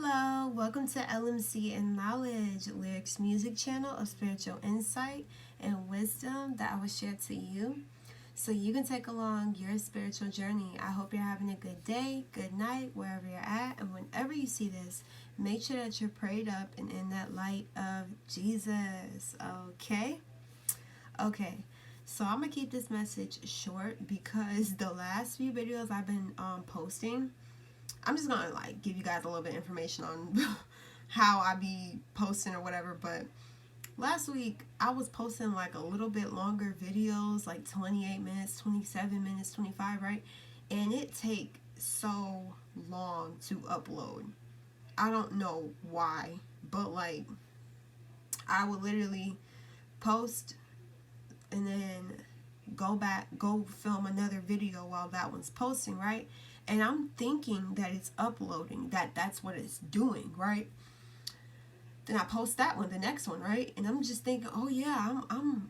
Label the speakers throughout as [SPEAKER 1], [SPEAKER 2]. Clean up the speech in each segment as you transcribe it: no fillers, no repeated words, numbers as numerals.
[SPEAKER 1] Hello, welcome to LMC and Knowledge, Lyrics Music Channel of spiritual insight and wisdom that I will share to you so you can take along your spiritual journey. I hope you're having a good day, good night, wherever you're at, and whenever you see this, make sure that you're prayed up and in that light of Jesus. Okay? Okay. So I'm gonna keep this message short because the last few videos I've been posting, I'm just gonna like give you guys a little bit of information on how I be posting or whatever. But last week I was posting like a little bit longer videos, like 28 minutes, 27 minutes, 25, right? And it take so long to upload. I don't know why, but like I would literally post and then go film another video while that one's posting, right? And I'm thinking that it's uploading, that's what it's doing, right? Then I post that one, the next one, right? And I'm just thinking, oh yeah,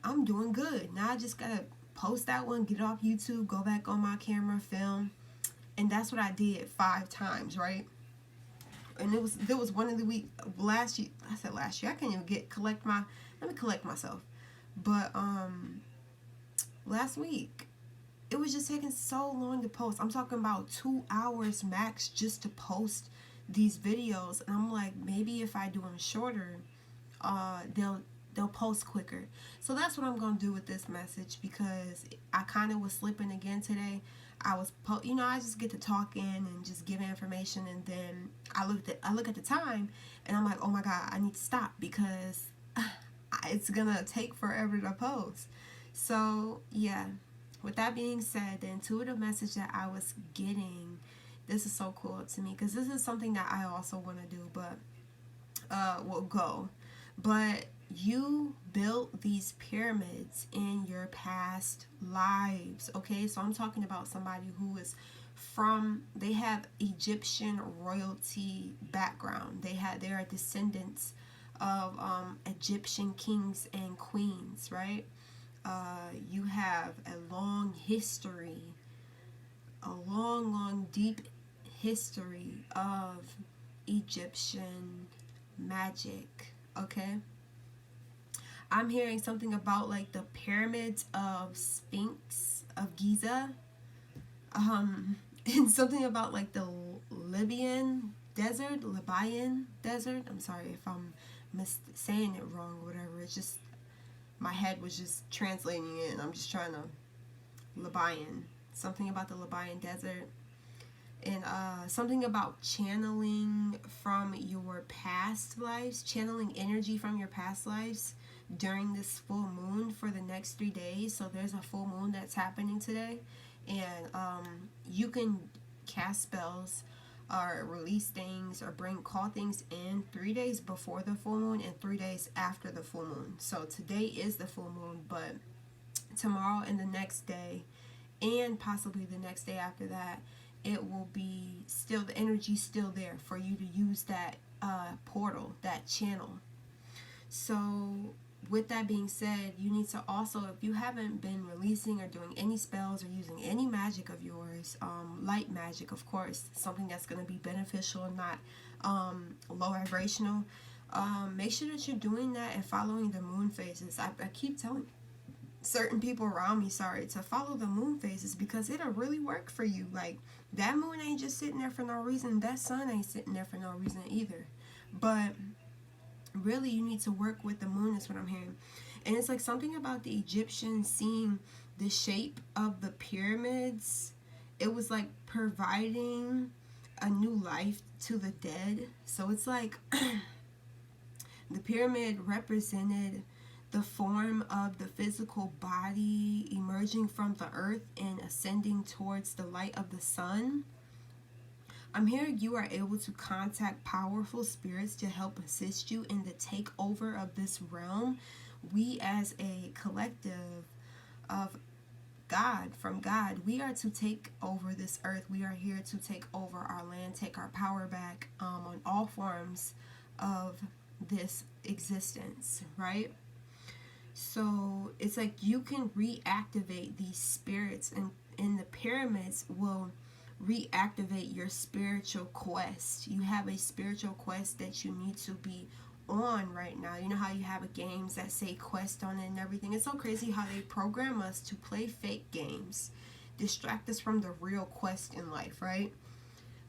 [SPEAKER 1] I'm doing good. Now I just gotta post that one, get it off YouTube, go back on my camera, film, and that's what I did 5 times, right? And there was one of the week last year. I said last year. I can't even let me collect myself. But last week it was just taking so long to post. I'm talking about 2 hours max just to post these videos, and I'm like, maybe if I do them shorter, they'll post quicker. So that's what I'm gonna do with this message, because I kind of was slipping again today. I was I just get to talking and just giving information, and then I look at the time and I'm like, oh my god, I need to stop because it's gonna take forever to post. So yeah, with that being said, the intuitive message that I was getting, this is so cool to me because this is something that I also want to do, but will go. But you built these pyramids in your past lives, okay? So I'm talking about somebody who is they have Egyptian royalty background. They are descendants of Egyptian kings and queens, right? You have a long history, a long, deep history of Egyptian magic, okay? I'm hearing something about like the pyramids of Sphinx of Giza, and something about like the Libyan desert. I'm sorry if I'm saying it wrong or whatever. It's just my head was just translating it, and I'm just trying to Libyan. Something about the Libyan desert, and something about channeling from your past lives, channeling energy from your past lives during this full moon for the next 3 days. So there's a full moon that's happening today, and you can cast spells or release things or call things in 3 days before the full moon and 3 days after the full moon. So today is the full moon, but tomorrow and the next day and possibly the next day after that, it will be still, the energy still there for you to use that portal, that channel. So with that being said, you need to also, if you haven't been releasing or doing any spells or using any magic of yours, light magic, of course, something that's going to be beneficial and not low vibrational, make sure that you're doing that and following the moon phases. I keep telling certain people around me, to follow the moon phases, because it'll really work for you. Like, that moon ain't just sitting there for no reason. That sun ain't sitting there for no reason either. But really, you need to work with the moon, is what I'm hearing. And it's like something about the Egyptians seeing the shape of the pyramids. It was like providing a new life to the dead. So it's like the pyramid represented the form of the physical body emerging from the earth and ascending towards the light of the sun. I'm hearing you are able to contact powerful spirits to help assist you in the takeover of this realm. We as a collective of God, from God, we are to take over this earth. We are here to take over our land, take our power back on all forms of this existence, right? So it's like you can reactivate these spirits, and the pyramids will reactivate your spiritual quest. You have a spiritual quest that you need to be on right now. You know how you have games that say quest on it and everything. It's so crazy how they program us to play fake games, distract us from the real quest in life, right?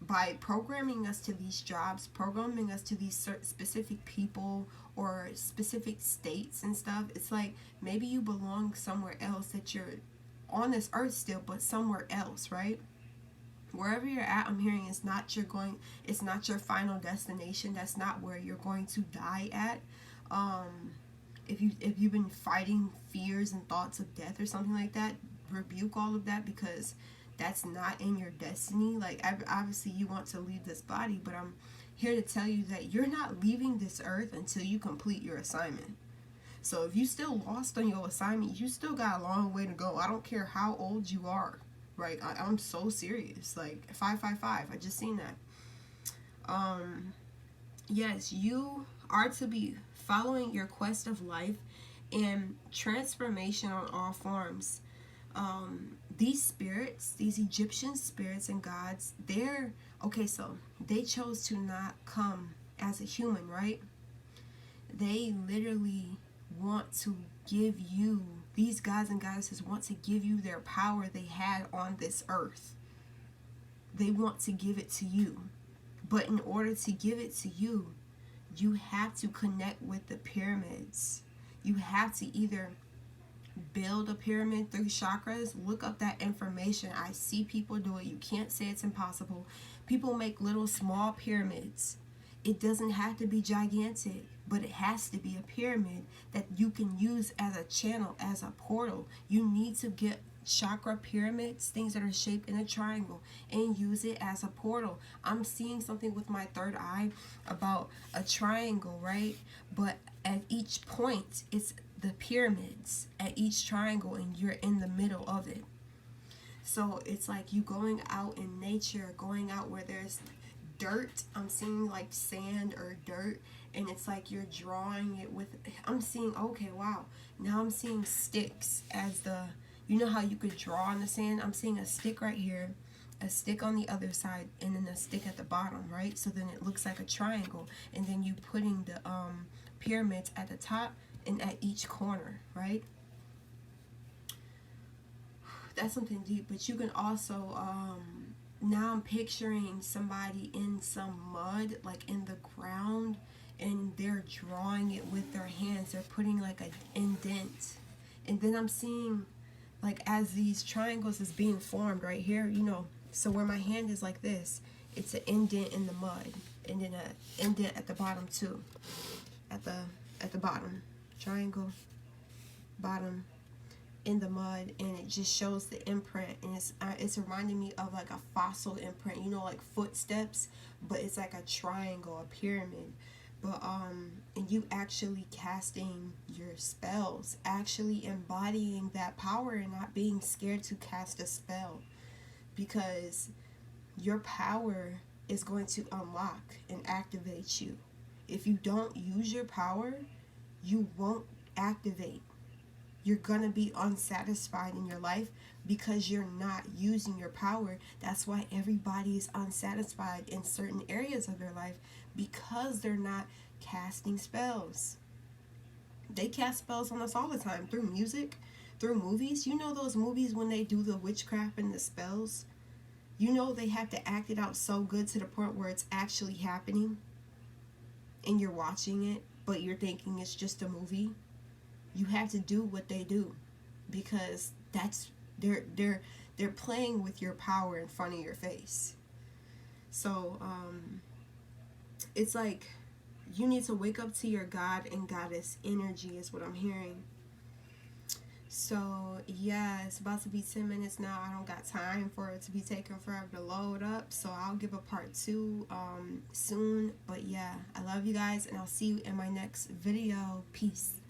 [SPEAKER 1] By programming us to these jobs, programming us to these specific people or specific states and stuff. It's like maybe you belong somewhere else, that you're on this earth still, but somewhere else, right? Wherever you're at, I'm hearing it's not your final destination. That's not where you're going to die at. If you've been fighting fears and thoughts of death or something like that, rebuke all of that, because that's not in your destiny. Like, obviously you want to leave this body, but I'm here to tell you that you're not leaving this earth until you complete your assignment. So if you still lost on your assignment, you still got a long way to go. I don't care how old you are. Right, I'm so serious. Like 555, I just seen that. Yes, you are to be following your quest of life and transformation on all forms. These spirits, these Egyptian spirits and gods, so they chose to not come as a human, right? They literally want to give you, these gods and goddesses want to give you their power they had on this earth. They want to give it to you. But in order to give it to you, you have to connect with the pyramids. You have to either build a pyramid through chakras. Look up that information. I see people do it. You can't say it's impossible. People make little small pyramids. It doesn't have to be gigantic, but it has to be a pyramid that you can use as a channel, as a portal. You need to get chakra pyramids, things that are shaped in a triangle, and use it as a portal. I'm seeing something with my third eye about a triangle, right? But at each point, it's the pyramids at each triangle, and you're in the middle of it. So it's like you going out in nature, going out where there's dirt. I'm seeing like sand or dirt, and it's like you're drawing it with, I'm seeing, okay, wow, now I'm seeing sticks as the, you know how you could draw on the sand? I'm seeing a stick right here, a stick on the other side, and then a stick at the bottom, right? So then it looks like a triangle, and then you putting the pyramids at the top and at each corner, right? That's something deep. But you can also now I'm picturing somebody in some mud, like in the ground, and they're drawing it with their hands. They're putting like an indent. And then I'm seeing, like, as these triangles is being formed right here, you know, so where my hand is like this, it's an indent in the mud, and then an indent at the bottom too. At the bottom. Triangle, bottom, in the mud, and it just shows the imprint, and it's reminding me of like a fossil imprint, you know, like footsteps, but it's like a triangle, a pyramid. But and you actually casting your spells, actually embodying that power and not being scared to cast a spell, because your power is going to unlock and activate you. If you don't use your power, you won't activate. You're going to be unsatisfied in your life because you're not using your power. That's why everybody is unsatisfied in certain areas of their life, because they're not casting spells. They cast spells on us all the time through music, through movies. You know those movies when they do the witchcraft and the spells? You know they have to act it out so good to the point where it's actually happening and you're watching it, but you're thinking it's just a movie. You have to do what they do, because that's they're playing with your power in front of your face. So it's like you need to wake up to your God and goddess energy is what I'm hearing. So yeah, it's about to be 10 minutes now. I don't got time for it to be taking forever to load up, so I'll give a part 2 soon. But yeah, I love you guys, and I'll see you in my next video. Peace.